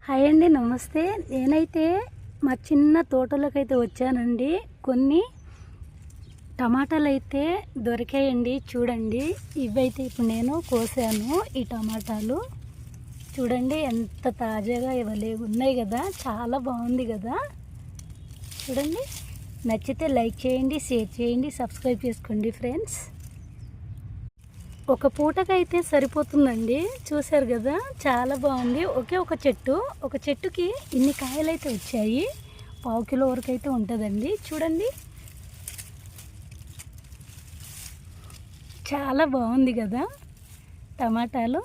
Hi అండి, నమస్తే. నేనైతే మా చిన్న తోటలోకి అయితే వచ్చానండి. కొన్ని టమాటాలు అయితే దొరికాయండి. చూడండి, ఇవైతే ఇప్పుడు నేను కోసాను. ఈ టమాటాలు చూడండి ఎంత తాజాగా ఇవ్వలే ఉన్నాయి కదా, చాలా బాగుంది కదా. చూడండి, నచ్చితే లైక్ చేయండి, షేర్ చేయండి, సబ్స్క్రైబ్ చేసుకోండి ఫ్రెండ్స్. ఒక పూటకైతే సరిపోతుందండి. చూసారు కదా, చాలా బాగుంది. ఒక చెట్టుకి ఇన్ని కాయలు అయితే వచ్చాయి. 1/2 కిలో వరకు అయితే ఉంటుందండి. చూడండి, చాలా బాగుంది కదా టమాటాలు.